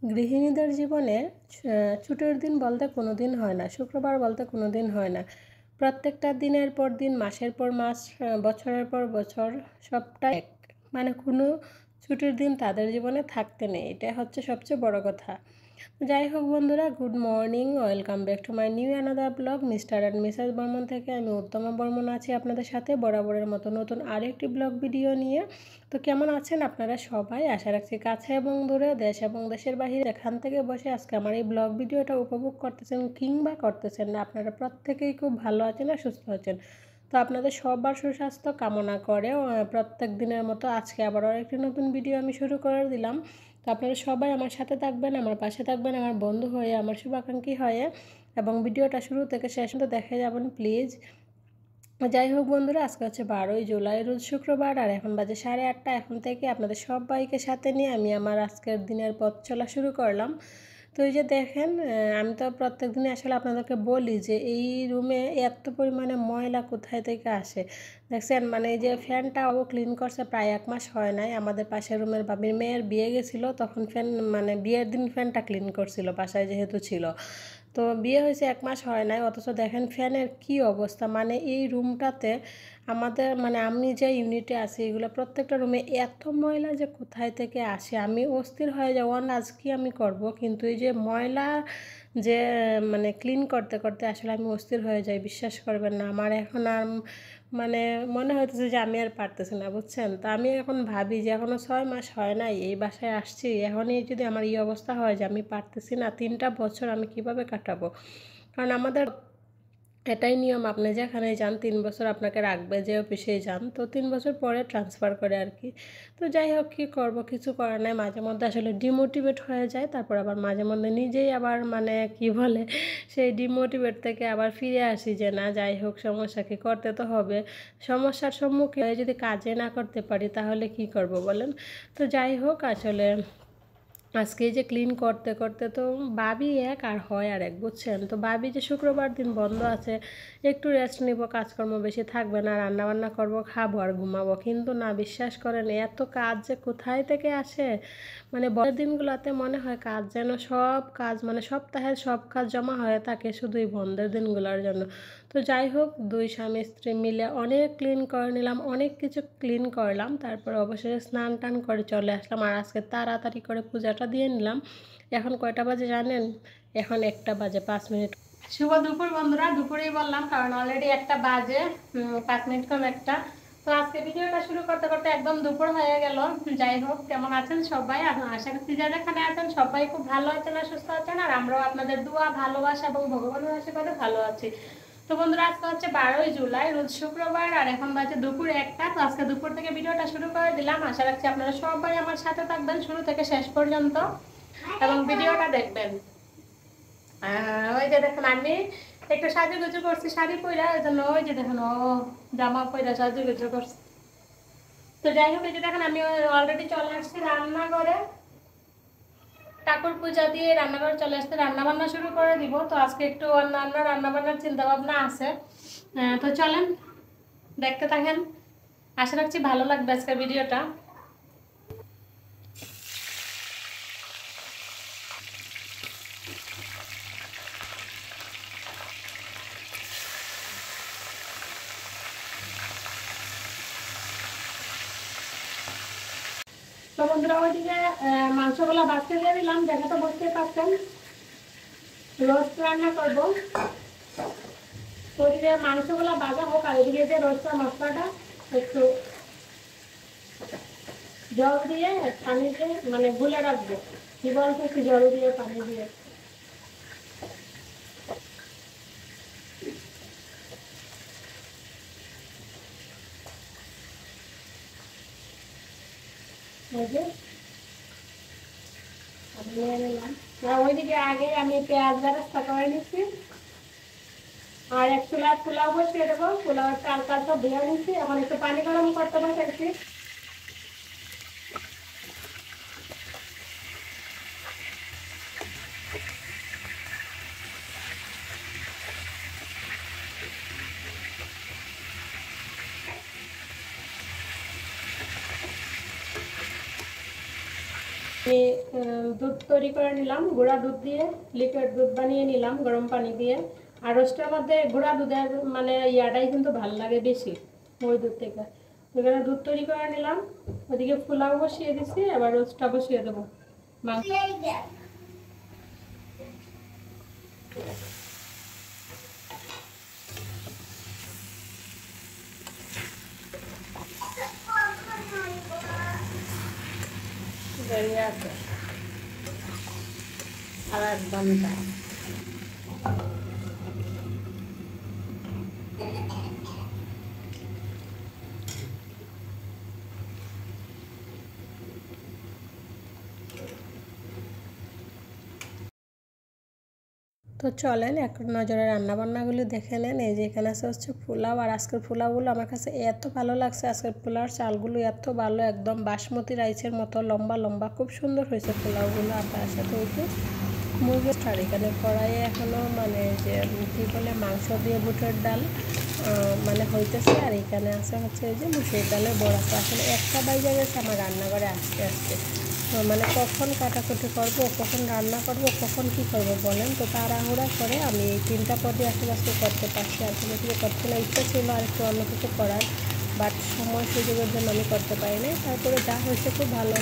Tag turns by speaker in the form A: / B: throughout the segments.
A: গৃহিণীদের জীবনে ছুটির দিন বলতে কোনো দিন হয় না, শুক্রবার বলতে কোনো দিন হয় না। প্রত্যেকটা দিনের পর দিন, মাসের পর মাস, বছরের পর বছর সবটা এক। মানে কোনো ছুটির দিন তাদের জীবনে থাকতে নেই, এটা হচ্ছে সবচেয়ে বড় কথা। যাই হোক বন্ধুরা, good morning, welcome back to my new another blog mister and Mrs Barman থেকে। আমি উত্তমা বর্মন আছি আপনাদের সাথে বরাবরের মতো নতুন আরেকটি ব্লগ ভিডিও নিয়ে। তো কেমন আছেন আপনারা সবাই? আশা রাখছি কাছে এবং দূরে, দেশ এবং দেশের বাহিরে এখান থেকে বসে আজকে আমার এই ব্লগ ভিডিওটা উপভোগ করতেছেন কিংবা করতেছেন না, আপনারা প্রত্যেকেই খুব ভালো আছেন আর সুস্থ আছেন। তো আপনাদের সবার সুস্বাস্থ্য কামনা করে প্রত্যেক দিনের মতো আজকে আবারও একটি নতুন ভিডিও আমি শুরু করে দিলাম। তো আপনারা সবাই আমার সাথে থাকবেন, আমার পাশে থাকবেন, আমার বন্ধু হয়ে, আমার শুভাকাঙ্ক্ষী হয়ে, এবং ভিডিওটা শুরু থেকে শেষ পর্যন্ত দেখে যাবেন প্লিজ। যাই হোক বন্ধুরা, আজকে হচ্ছে 12ই জুলাই, রোজ শুক্রবার, আর এখন বাজে 8:30। এখন থেকে আপনাদের সবাইকে সাথে নিয়ে আমি আমার আজকের দিনের পথ চলা শুরু করলাম। তো এই যে দেখেন, আমি তো প্রত্যেক দিনই আসলে আপনাদেরকে বলি যে এই রুমে এত পরিমাণে ময়লা কোথায় থেকে আসে। দেখছেন, মানে এই যে ফ্যানটাও ক্লিন করছে প্রায় 1 মাস হয় নাই। আমাদের পাশের রুমের বাবির মেয়ের বিয়ে গেছিলো, তখন ফ্যান, মানে বিয়ের দিন ফ্যানটা ক্লিন করছিল বাসায় যেহেতু ছিল। তো বিয়ে হয়েছে 1 মাস হয় নাই, অথচ দেখেন ফ্যানের কি অবস্থা। মানে এই রুমটাতে আমাদের, মানে আমি যে ইউনিটে আছি, এগুলো প্রত্যেকটা রুমে এত ময়লা যে কোথায় থেকে আসে, আমি অস্থির হয়ে যাবো আজ কি আমি করব। কিন্তু এই যে ময়লা যে মানে ক্লিন করতে করতে আসলে আমি অস্থির হয়ে যাই, বিশ্বাস করবেন না। আমার এখন আর মানে মনে হইতেছে যে আমি আর পারতেছি না, বুঝছেন। তো আমি এখন ভাবি যে এখনও 6 মাস হয় নাই এই বাসায় আসছি, এখনই যদি আমার এই অবস্থা হয় যে আমি পারতেছি না, 3টা বছর আমি কিভাবে কাটাবো। কারণ আমাদের এটাই নিয়ম, আপনি যেখানেই যান 3 বছর আপনাকে রাখবে, যে অফিসেই যান। তো 3 বছর পরে ট্রান্সফার করে আর কি। তো যাই হোক, কী করবো, কিছু করার নাই। মাঝে মধ্যে আসলে ডিমোটিভেট হয়ে যায়, তারপর আবার মাঝে মধ্যে নিজেই আবার মানে কি বলে, সেই ডিমোটিভেট থেকে আবার ফিরে আসি যে না, যাই হোক, সমস্যা কি, করতে তো হবে। সমস্যার সম্মুখীন হয়ে যদি কাজে না করতে পারি তাহলে কি করব বলেন। তো যাই হোক, আসলে আজকে যে ক্লিন করতে করতে তো ভাবি এক আর হয় আর এক, বুঝছেন। তো ভাবি যে শুক্রবার দিন বন্ধ আছে, একটু রেস্ট নিব, কাজকর্ম বেশি থাকবে না, রান্নাবান্না করব, খাবো আর ঘুমাবো। কিন্তু না, বিশ্বাস করেন, এত কাজ যে কোথায় থেকে আসে। মানে বড় দিনগুলোতে মনে হয় কাজ যেন সব কাজ, মানে সপ্তাহের সব কাজ জমা হয়ে থাকে শুধু এই বন্ধের দিনগুলোর জন্য। তো যাই হোক, দুই স্বামী স্ত্রী মিলে অনেক ক্লিন করে নিলাম, অনেক কিছু ক্লিন করলাম। তারপর অবশেষে স্নান টান করে চলে আসলাম, আর আজকে তাড়াতাড়ি করে পূজাটা দিয়ে নিলাম। এখন কয়টা বাজে জানেন? এখন 1টা বাজে 5 মিনিট। শুভ দুপুর বন্ধুরা, দুপুরেই বললাম কারণ অলরেডি 1টা বাজে, 5 মিনিট কম 1টা। তো আজকে ভিডিওটা শুরু করতে করতে একদম দুপুর হয়ে গেল। যাই হোক, কেমন আছেন সবাই? আশা করছি যারা এখানে আছেন সবাই খুব ভালো আছেন আর সুস্থ আছেন, আর আমরাও আপনাদের দোয়া, ভালোবাসা এবং ভগবানের আশীর্বাদে ভালো আছি। তো বন্ধুরা, আজকে হচ্ছে 12ই জুলাই, রোজ শুক্রবার, আর এখন বাজে দুপুর 1টা। তো আজকে দুপুর থেকে ভিডিওটা শুরু করে দিলাম। আশা রাখছি আপনারা সবাই আমার সাথে থাকবেন শুরু থেকে শেষ পর্যন্ত এবং ভিডিওটা দেখবেন। ওই যে দেখুন, আমি একটু সাজুগুজু করছি শাড়ি পরা, ওই জন্য ওই যে দেখুন ও জামা পরা সাজুগুজু করছি। তো যাই হোক, এই যে দেখেন আমি অলরেডি চলে আসছি রান্নাঘরে, ঠাকুর পূজা দিয়ে রান্নাঘরে চলে আসতে রান্নাবান্না শুরু করে দিব। তো আজকে একটু অন্যান্য রান্নাবান্নার চিন্তা ভাবনা আছে। তো চলেন দেখতে থাকেন, আশা রাখছি ভালো লাগবে আজকের ভিডিওটা। তো বন্ধুরা, ওইদিকে মাংসগুলো বাছতে দিয়ে দিলাম, দেখে তো বুঝতেই পারছেন রোস্ট রান্না করবো। ওইদিকে মাংসগুলো ভাজা হোক, আর ওইদিকে যে রোস্টার মশলাটা একটু জল দিয়ে পানিতে মানে গুলে রাখবো। কি বলতো, একটু জল দিয়ে পানি দিয়ে নিয়ে নিলাম। ওইদিকে আগে আমি পেঁয়াজ বেরেস্তা করে নিচ্ছি, আর এক চুলা পোলাও বসিয়ে দেবো। পোলাওয়ের চাল টাল সব ধুয়ে নিচ্ছি, এখন একটু পানি গরম করতে বসেছি। দুধ তৈরি করে নিলাম, গুঁড়া দুধ দিয়ে লিকুইড দুধ বানিয়ে নিলাম গরম পানি দিয়ে। আর রোস্টের মধ্যে গুঁড়া দুধের মানে ইয়াটাই কিন্তু ভালো লাগে বেশি ওই দুধ থেকে। এখানে দুধ তৈরি করে নিলাম, ওদিকে পোলাও বসিয়ে দিচ্ছি, এবার রোস্টটা বসিয়ে দেবো। মাংস বেরিয়ে আছে আর 1 ঘন্টা। তো চলেন এক নজরে রান্নাবান্নাগুলি দেখে নেন। এই যে এখানে হচ্ছে পোলাও, আর আজকের পোলাওগুলো আমার কাছে এত ভালো লাগছে। আজকের পোলাওর চালগুলো এত ভালো, একদম বাসমতি রাইসের মতো লম্বা লম্বা, খুব সুন্দর হয়েছে পোলাওগুলো। আর তার সাথে হয়েছে মুরগির স্টার। এখানে কড়াইয়ে এখনও মানে যে কী বলে মাংস দিয়ে বুটের ডাল মানে হইতেছে। আর এখানে আছে হচ্ছে এই যে মুসুর ডালের বড়া। তো আসলে একটা বাইজে গেছে আমার রান্নাঘরে আসতে আসতে। মানে কখন কাটাকুটি করব, কখন রান্না করব, কখন কি করব বলেন। তো তাড়াহুড়া করে আমি এই 3টা পদে আজকে করতে পারছি। আর কোনো কিছু করতে না, ইচ্ছা ছিল আর একটু অন্য কিছু করার, বাট সময় সুযোগের জন্য আমি করতে পারি নাই। তারপরে যা হয়েছে খুব ভালো।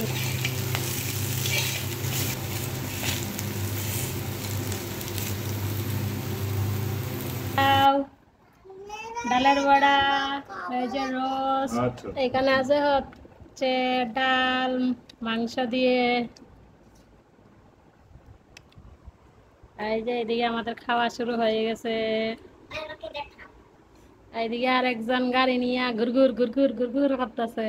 A: ডালের বড়া, এই যে রোস্ট, এখানে আছে হচ্ছে ডাল মাংস দিয়ে। এই যে এদিকে আমাদের খাওয়া শুরু হয়ে গেছে। এইদিকে আর একজন গাড়ি নিয়ে ঘুরঘুর ঘুরঘুর ঘুরঘুর করতেছে।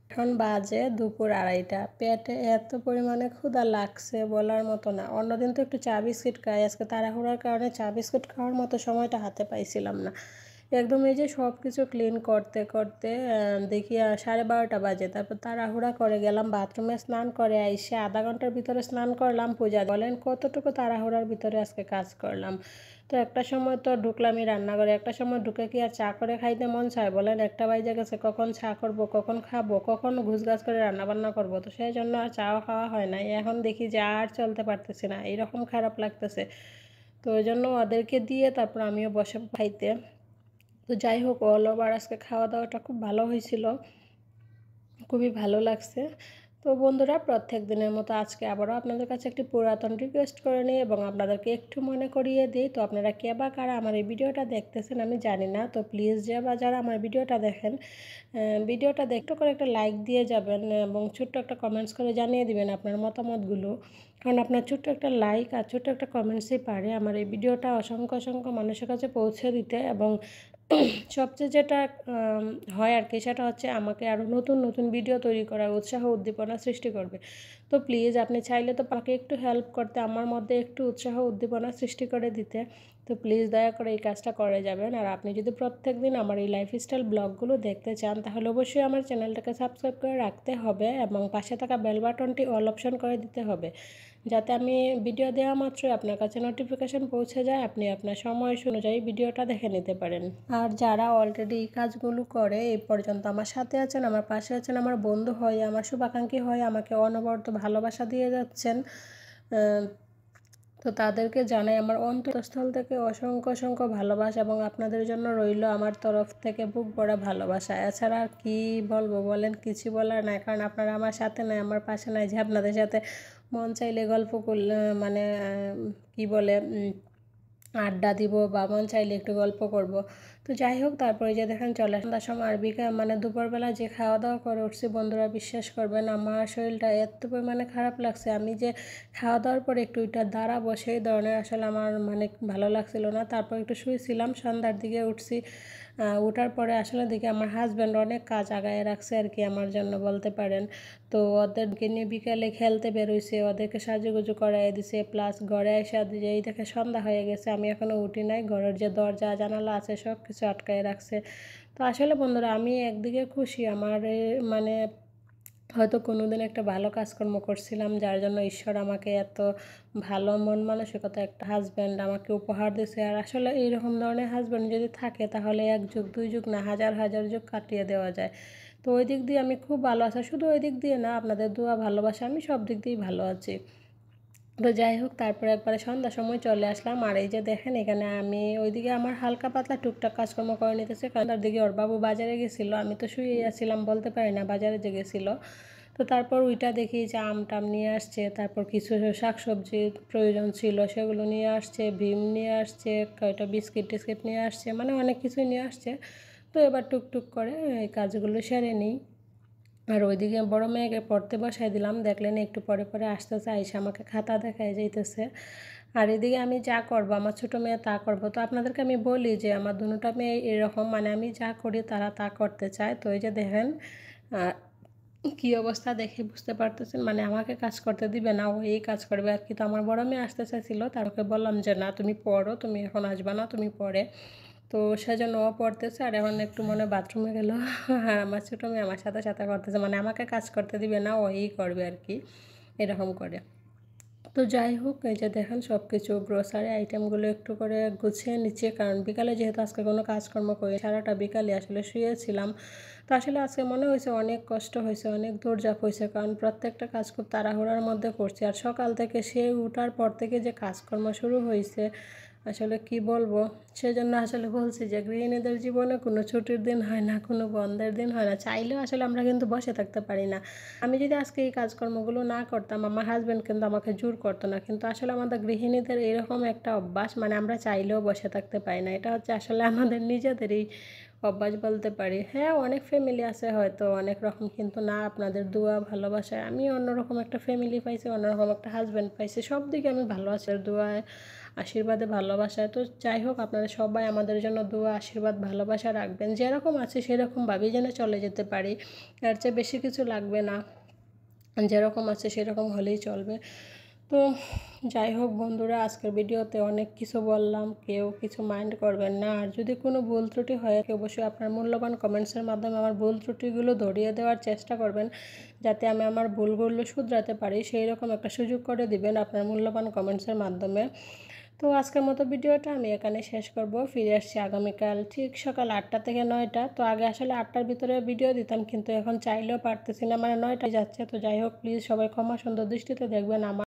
A: এখন বাজে দুপুর 2:30। পেটে এত পরিমাণে ক্ষুধা লাগছে বলার মতো না। অন্যদিন তো একটু চা বিস্কিট খাই, আজকে তাড়াহুড়ার কারণে চা বিস্কুট খাওয়ার মতো সময়টা হাতে পাইছিলাম না। একদম এই যে সব কিছু ক্লিন করতে করতে দেখি 12:30 বাজে। তারপর তাড়াহুড়া করে গেলাম বাথরুমে, স্নান করে আইসে আধা ঘন্টার ভিতরে স্নান করলাম। পূজা বলেন কতটুকু তাড়াহুড়ার ভিতরে আজকে কাজ করলাম। তো একটা সময় তো ঢুকলামই রান্নাঘরে, একটা সময় ঢুকে কি আর চা করে খাইতে মন চায় বলেন? একটা বাইজে গেছে, কখন চা করব, কখন খাবো, কখন ঘুষগাছ করে রান্নাবান্না করব। তো সেই জন্য আর চাও খাওয়া হয় না। এখন দেখি যে আর চলতে পারতেছি না, এইরকম খারাপ লাগতেছে। তো ওই জন্য ওদেরকে দিয়ে তারপর আমিও বসে খাইতে। তো যাই হোক, অল ওভার আজকে খাওয়া দাওয়াটা খুব ভালো হয়েছিল, খুবই ভালো লাগছে। তো বন্ধুরা, প্রত্যেক দিনের মতো আজকে আবারও আপনাদের কাছে একটি পুরাতন রিকোয়েস্ট করে নিই এবং আপনাদেরকে একটু মনে করিয়ে দিই। তো আপনারা কে বা কারা আমার এই ভিডিওটা দেখতেছেন আমি জানি না, তো প্লিজ যে বা যারা আমার ভিডিওটা দেখেন, ভিডিওটা দেখতে করে একটা লাইক দিয়ে যাবেন এবং ছোট্ট একটা কমেন্টস করে জানিয়ে দিবেন আপনার মতামতগুলো। কারণ আপনার ছোট্ট একটা লাইক আর ছোট্ট একটা কমেন্টসই পারে আমার এই ভিডিওটা অসংখ্য অসংখ্য মানুষের কাছে পৌঁছে দিতে। এবং সবচেয়ে যেটা হয় আর কি, সেটা হচ্ছে আমাকে আরও নতুন নতুন ভিডিও তৈরি করার উৎসাহ উদ্দীপনা সৃষ্টি করবে। তো প্লিজ আপনি চাইলে তো আমাকে একটু হেল্প করতে, আমার মধ্যে একটু উৎসাহ উদ্দীপনা সৃষ্টি করে দিতে। তো প্লিজ দয়া করে এই কাজটা করে যাবেন। আর আপনি যদি প্রত্যেক দিন আমার এই লাইফস্টাইল ব্লগগুলো দেখতে চান, তাহলে অবশ্যই আমার চ্যানেলটাকে সাবস্ক্রাইব করে রাখতে হবে এবং পাশে থাকা বেল বাটনটি অল অপশন করে দিতে হবে, যাতে আমি ভিডিও দেওয়া মাত্রই আপনার কাছে নোটিফিকেশন পৌঁছে যায়, আপনি আপনার সময় অনুযায়ী ভিডিওটা দেখে নিতে পারেন। আর যারা অলরেডি এই কাজগুলো করে এই পর্যন্ত আমার সাথে আছেন, আমার পাশে আছেন, আমার বন্ধু হয়, আমার শুভাকাঙ্ক্ষী হয়, আমাকে অনবরত ভালোবাসা দিয়ে যাচ্ছেন, তো তাদেরকে জানাই আমার অন্তঃস্থল থেকে অসংখ্য অসংখ্য ভালোবাসা এবং আপনাদের জন্য রইল আমার তরফ থেকে বুক ভরা ভালোবাসা। এছাড়া আর কী বলবো বলেন, কিছু বলার নাই, কারণ আপনারা আমার সাথে নাই, আমার পাশে নাই যে আপনাদের সাথে মন চাইলে গল্প করলে মানে কি বলে আড্ডা দিব বা মন চাইলে একটু গল্প করব। তো যাই হোক, তারপরে যে দেখেন চলে সন্ধ্যার সময় আর মানে দুপুরবেলা যে খাওয়া দাওয়া করে উঠছি, বন্ধুরা বিশ্বাস করবেন আমার শরীরটা এত পরিমাণে খারাপ লাগছে। আমি যে খাওয়া দাওয়ার পরে একটু ওইটা দাঁড়াবো সেই ধরনের আসলে আমার মানে ভালো লাগছিল না। তারপর একটু শুয়েছিলাম, সন্ধ্যার দিকে উঠছি। ওঠার পরে আসলে দেখি আমার হাজব্যান্ড অনেক কাজ আগায় রাখছে আর কি আমার জন্য বলতে পারেন। তো ওদেরকে নিয়ে বিকালে খেলতে বেরোইছে, ওদেরকে সাজুগুজু করাই দিছে, প্লাস ঘরে এসে যেই দেখে সন্ধ্যা হয়ে গেছে আমি এখনও উঠি নাই, ঘরের যে দরজা জানালা আছে সব কিছু আটকায় রাখছে। তো আসলে বন্ধুরা, আমি একদিকে খুশি, আমার মানে হয়তো কোনোদিন একটা ভালো কাজকর্ম করছিলাম যার জন্য ঈশ্বর আমাকে এত ভালো মন মানসিকতা একটা হাজব্যান্ড আমাকে উপহার দিয়েছে। আর আসলে এইরকম ধরনের হাজব্যান্ড যদি থাকে তাহলে 1 যুগ 2 যুগ না হাজার হাজার যুগ কাটিয়ে দেওয়া যায়। তো তো ওই দিক দিয়ে আমি খুব ভালো আছি, শুধু ওই দিক দিয়ে না, আপনাদের দোয়া ভালোবাসা আমি সব দিক দিয়েই ভালো আছি। তো যাই হোক, তারপরে একবারে সন্ধ্যার সময় চলে আসলাম। আর এই যে দেখেন, এখানে আমি ওইদিকে আমার হালকা পাতলা টুকটাক কাজকর্ম করে নিতেছে, কারণ তার দিকে ওর বাবু বাজারে গেছিলো, আমি তো শুয়েই আসছিলাম, বলতে পারি না বাজারে যে গেছিলো। তো তারপর ওইটা দেখি যে আম টাম নিয়ে আসছে, তারপর কিছু শাকসবজির প্রয়োজন ছিল সেগুলো নিয়ে আসছে, ভীম নিয়ে আসছে, কয়টা বিস্কিট টিস্কিট নিয়ে আসছে, মানে অনেক কিছুই নিয়ে আসছে। তো এবার টুকটুক করে এই কাজগুলো সেরে নিই। আর ওইদিকে বড় মেয়েকে পড়তে বসাই দিলাম, দেখলেন একটু পরে পরে আসতেছে, আইসা আমাকে খাতা দেখাই যাইতেছে। আর এদিকে আমি যা করব, আমার ছোটো মেয়ে তা করব। তো আপনাদেরকে আমি বলি যে আমার দুটোটা মেয়ে এরকম, মানে আমি যা করি তারা তা করতে চায়। তো এই যে দেখেন কী অবস্থা, দেখে বুঝতে পারতেছেন, মানে আমাকে কাজ করতে দিবে না, ও এই কাজ করবে আর কি। তো আমার বড় মেয়ে আসতে চাইছিল, তারকে বললাম যে না তুমি পড়ো, তুমি এখন আসবা না, তুমি পড়ে। তো সেজন্য ও পড়তেছে, আর এখন একটু মনে বাথরুমে গেল। আর আমার ছোটো মেয়ে আমার সাথে সাথে করতেছে, মানে আমাকে কাজ করতে দিবে না, ও এই করবে আর কি, এরকম করে। তো যাই হোক, এই যে দেখেন সব কিছু গ্রোসারি আইটেমগুলো একটু করে গুছিয়ে নিচ্ছে, কারণ বিকালে যেহেতু আজকে কোনো কাজকর্ম করি, সারাটা বিকালে আসলে শুয়েছিলাম। তো আসলে আজকে মনে হয়েছে অনেক কষ্ট হয়েছে, অনেক দৌড়ঝাঁপ হয়েছে, কারণ প্রত্যেকটা কাজ খুব তাড়াহুড়ার মধ্যে করছি। আর সকাল থেকে সে উঠার পর থেকে যে কাজকর্ম শুরু হয়েছে, আসলে কি বলবো। সেজন্য আসলে বলছি যে গৃহিণীদের জীবনে কোনো ছুটির দিন হয় না, কোনো বন্ধের দিন হয় না। চাইলেও আসলে আমরা কিন্তু বসে থাকতে পারি না। আমি যদি আজকে এই কাজকর্মগুলো না করতাম, আমার হাজব্যান্ড কিন্তু আমাকে জোর করতো না। কিন্তু আসলে আমাদের গৃহিণীদের এরকম একটা অভ্যাস, মানে আমরা চাইলেও বসে থাকতে পারি না। এটা হচ্ছে আসলে আমাদের নিজেদেরই অভ্যাস বলতে পারি। হ্যাঁ, অনেক ফ্যামিলি আছে হয়তো অনেক রকম, কিন্তু না, আপনাদের দোয়া ভালোবাসায় আমি অন্যরকম একটা ফ্যামিলি পাইছি, অন্যরকম একটা হাজব্যান্ড পাইছি। সব দিকে আমি ভালো আছি, দোয়ায় আশীর্বাদে ভালোবাসায়। তো যাই হোক, আপনারা সবাই আমাদের জন্য দোয়া আশীর্বাদ ভালোবাসা রাখবেন, যেরকম আছে সেরকমভাবেই যেন চলে যেতে পারি, এর চেয়ে বেশি কিছু লাগবে না, যেরকম আছে সেরকম হলেই চলবে। তো যাই হোক বন্ধুরা, আজকের ভিডিওতে অনেক কিছু বললাম, কেউ কিছু মাইন্ড করবেন না। আর যদি কোনো ভুল ত্রুটি হয়, অবশ্যই আপনার মূল্যবান কমেন্টসের মাধ্যমে আমার ভুল ত্রুটিগুলো ধরিয়ে দেওয়ার চেষ্টা করবেন, যাতে আমি আমার ভুলগুলো শুধরাতে পারি, সেই রকম একটা সুযোগ করে দিবেন আপনার মূল্যবান কমেন্টসের মাধ্যমে। তো আজকের মতো ভিডিওটা আমি এখানে শেষ করব। ফিরে আসছি আগামীকাল ঠিক সকাল 8টা থেকে 9টা। তো আগে আসলে 8টার ভিতরে ভিডিও দিতাম, কিন্তু এখন চাইলেও পারতেছি না, মানে 9টায় যাচ্ছে। তো যাই হোক, প্লিজ সবাই ক্ষমা সুন্দর দৃষ্টিতে দেখবেন। আমার